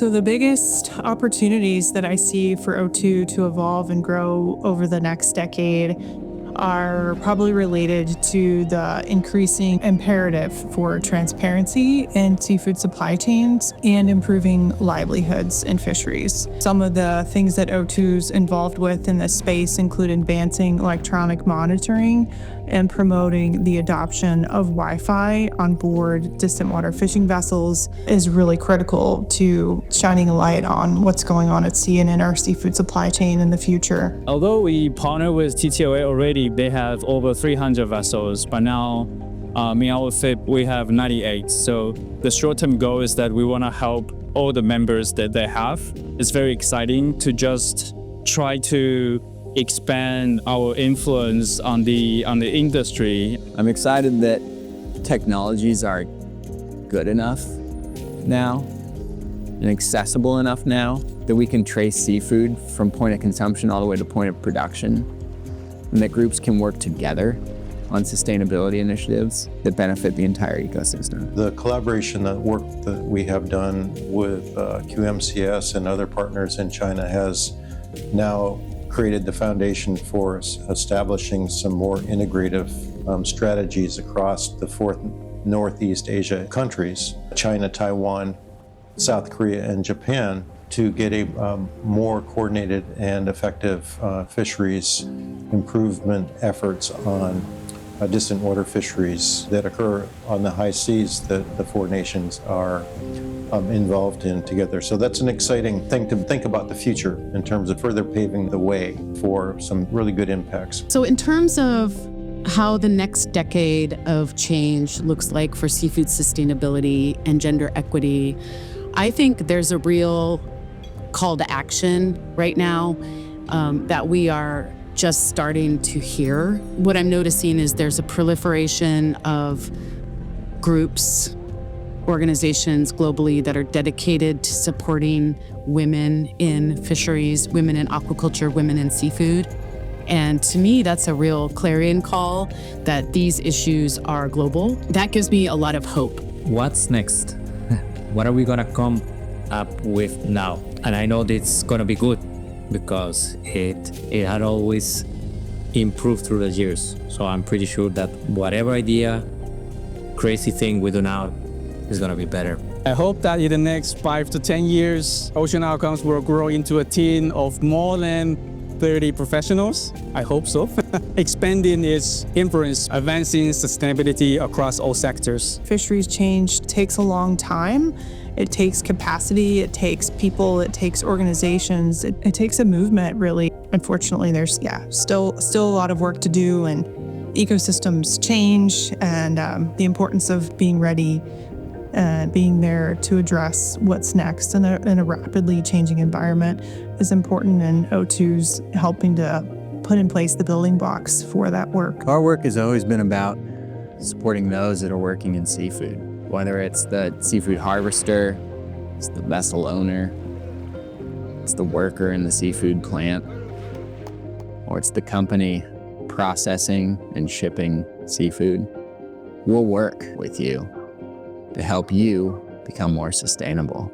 So the biggest opportunities that I see for O2 to evolve and grow over the next decade are probably related to the increasing imperative for transparency in seafood supply chains and improving livelihoods in fisheries. Some of the things that O2's involved with in this space include advancing electronic monitoring and promoting the adoption of Wi-Fi on board distant water fishing vessels is really critical to shining a light on what's going on at sea and in our seafood supply chain in the future. Although we partner with TTOA already, they have over 300 vessels, but now in our FIP we have 98. So the short-term goal is that we want to help all the members that they have. It's very exciting to just try to expand our influence on the industry. I'm excited that technologies are good enough now and accessible enough now that we can trace seafood from point of consumption all the way to point of production, and that groups can work together on sustainability initiatives that benefit the entire ecosystem. The collaboration that we have done with QMCS and other partners in China has now created the foundation for establishing some more integrative strategies across the 4 Northeast Asia countries, China, Taiwan, South Korea, and Japan, to get a more coordinated and effective fisheries improvement efforts on distant water fisheries that occur on the high seas that the 4 nations are involved in together. So that's an exciting thing to think about the future in terms of further paving the way for some really good impacts. So in terms of how the next decade of change looks like for seafood sustainability and gender equity, I think there's a real call to action right now that we are just starting to hear. What I'm noticing is there's a proliferation of groups, organizations globally that are dedicated to supporting women in fisheries, women in aquaculture, women in seafood. And to me, that's a real clarion call that these issues are global. That gives me a lot of hope. What's next? What are we gonna come up with now? And I know it's gonna be good because it had always improved through the years. So I'm pretty sure that whatever idea, crazy thing we do now is gonna be better. I hope that in the next 5 to 10 years, Ocean Outcomes will grow into a team of more than 30 professionals. I hope so. Expanding its influence, advancing sustainability across all sectors. Fisheries change takes a long time. It takes capacity, it takes people, it takes organizations, it takes a movement, really. Unfortunately, there's still a lot of work to do, and ecosystems change, and the importance of being ready and being there to address what's next in a rapidly changing environment is important, and O2's helping to put in place the building blocks for that work. Our work has always been about supporting those that are working in seafood, whether it's the seafood harvester, it's the vessel owner, it's the worker in the seafood plant, or it's the company processing and shipping seafood. We'll work with you to help you become more sustainable.